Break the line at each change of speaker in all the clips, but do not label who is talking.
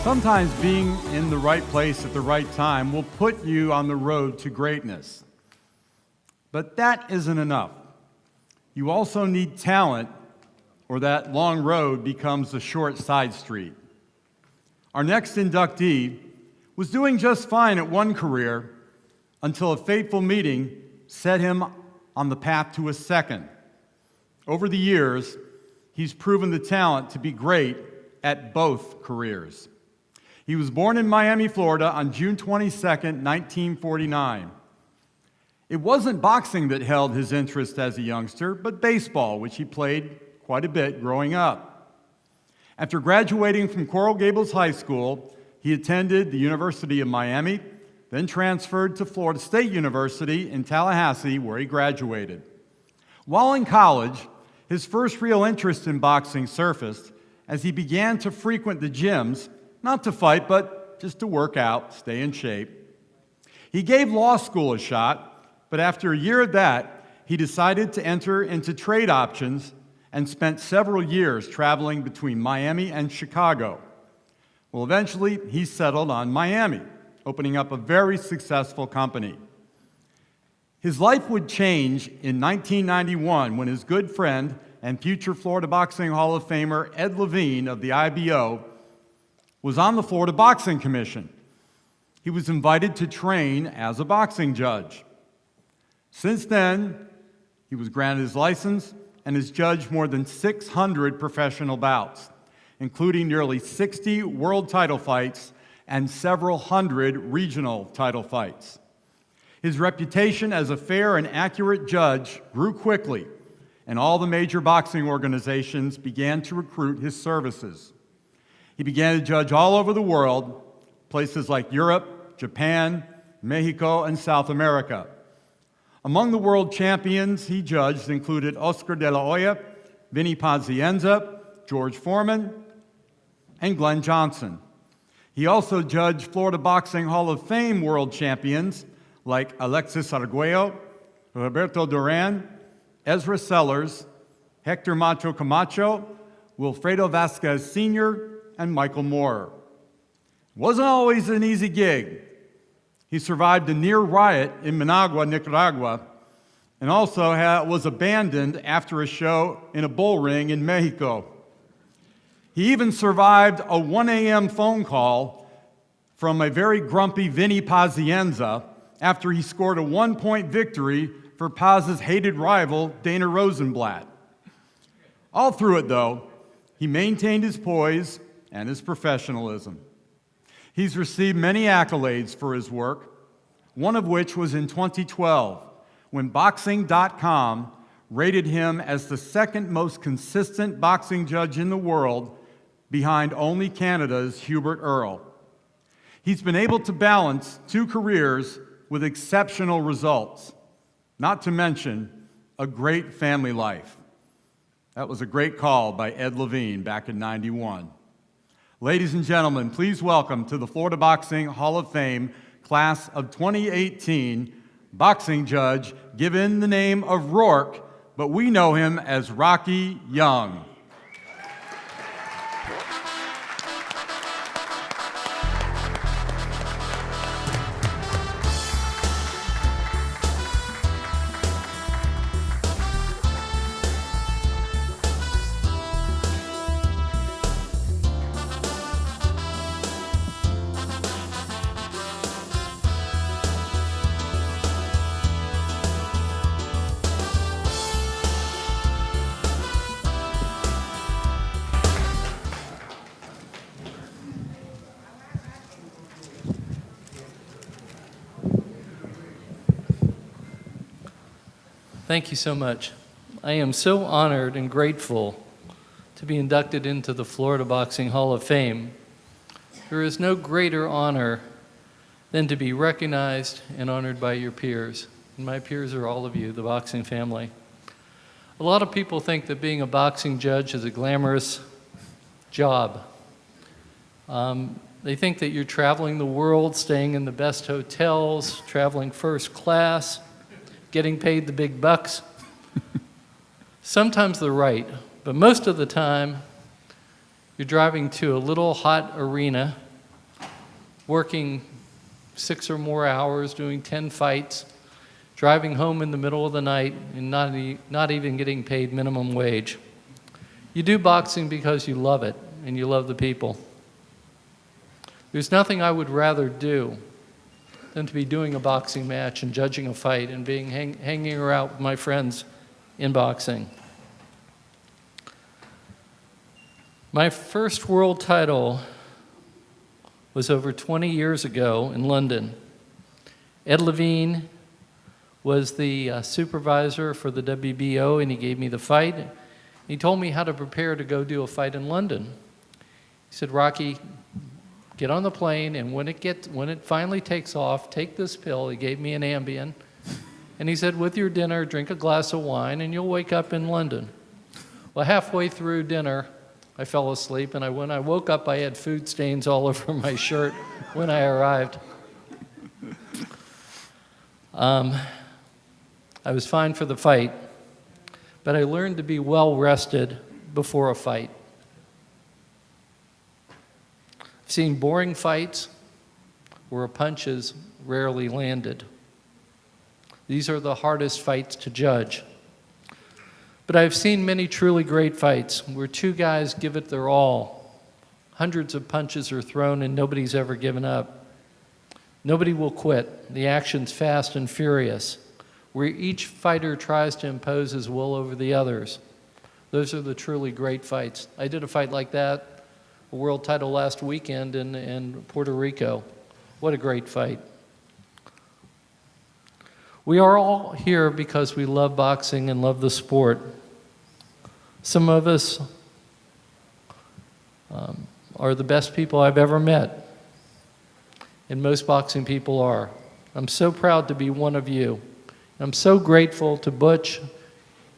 Sometimes being in the right place at the right time will put you on the road to greatness. But that isn't enough. You also need talent, or that long road becomes a short side street. Our next inductee was doing just fine at one career until a fateful meeting set him on the path to a second. Over the years, he's proven the talent to be great at both careers. He was born in Miami, Florida on June 22, 1949. It wasn't boxing that held his interest as a youngster, but baseball, which he played quite a bit growing up. After graduating from Coral Gables High School, he attended the University of Miami, then transferred to Florida State University in Tallahassee, where he graduated. While in college, his first real interest in boxing surfaced as he began to frequent the gyms, not to fight, but just to work out, stay in shape. He gave law school a shot, but after a year of that, he decided to enter into trade options and spent several years traveling between Miami and Chicago. Well, eventually, he settled on Miami, opening up a very successful company. His life would change in 1991 when his good friend and future Florida Boxing Hall of Famer Ed Levine of the IBO was on the Florida Boxing Commission. He was invited to train as a boxing judge. Since then, he was granted his license and has judged more than 600 professional bouts, including nearly 60 world title fights and several hundred regional title fights. His reputation as a fair and accurate judge grew quickly, and all the major boxing organizations began to recruit his services. He began to judge all over the world, places like Europe, Japan, Mexico, and South America. Among the world champions he judged included Oscar de la Hoya, Vinny Pazienza, George Foreman, and Glenn Johnson. He also judged Florida Boxing Hall of Fame world champions like Alexis Arguello, Roberto Duran, Ezra Sellers, Hector Macho Camacho, Wilfredo Vasquez Sr., and Michael Moore. It wasn't always an easy gig. He survived a near riot in Managua, Nicaragua, and also was abandoned after a show in a bull ring in Mexico. He even survived a 1 a.m. phone call from a very grumpy Vinny Pazienza after he scored a 1-point victory for Paz's hated rival, Dana Rosenblatt. All through it, though, he maintained his poise and his professionalism. He's received many accolades for his work, one of which was in 2012, when Boxing.com rated him as the second most consistent boxing judge in the world, behind only Canada's Hubert Earl. He's been able to balance two careers with exceptional results, not to mention a great family life. That was a great call by Ed Levine back in '91. Ladies and gentlemen, please welcome to the Florida Boxing Hall of Fame class of 2018, boxing judge given the name of Rourke, but we know him as Rocky Young.
Thank you so much. I am so honored and grateful to be inducted into the Florida Boxing Hall of Fame. There is no greater honor than to be recognized and honored by your peers. And my peers are all of you, the boxing family. A lot of people think that being a boxing judge is a glamorous job. They think that you're traveling the world, staying in the best hotels, traveling first class, getting paid the big bucks. Sometimes they're right, but most of the time, you're driving to a little hot arena working 6 or more hours, doing 10 fights, driving home in the middle of the night, and not even getting paid minimum wage. You do boxing because you love it, and you love the people. There's nothing I would rather do than to be doing a boxing match and judging a fight and being hanging around with my friends in boxing. My first world title was over 20 years ago in London. Ed Levine was the supervisor for the WBO, and he gave me the fight. He told me how to prepare to go do a fight in London. He said, Rocky, get on the plane, and when it finally takes off, take this pill. He gave me an Ambien. And he said, with your dinner, drink a glass of wine, and you'll wake up in London. Well, halfway through dinner, I fell asleep, and when I woke up, I had food stains all over my shirt when I arrived. I was fine for the fight, but I learned to be well rested before a fight. I've seen boring fights where a punch is rarely landed. These are the hardest fights to judge. But I've seen many truly great fights where two guys give it their all. Hundreds of punches are thrown and nobody's ever given up. Nobody will quit. The action's fast and furious, where each fighter tries to impose his will over the others. Those are the truly great fights. I did a fight like that, a world title last weekend in Puerto Rico. What a great fight. We are all here because we love boxing and love the sport. Some of us are the best people I've ever met, and most boxing people are. I'm so proud to be one of you. I'm so grateful to Butch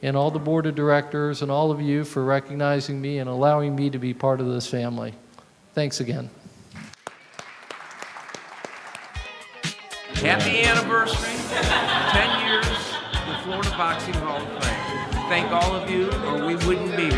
and all the board of directors and all of you for recognizing me and allowing me to be part of this family. Thanks again.
Happy anniversary, 10 years, the Florida Boxing Hall of Fame. Thank all of you, or we wouldn't be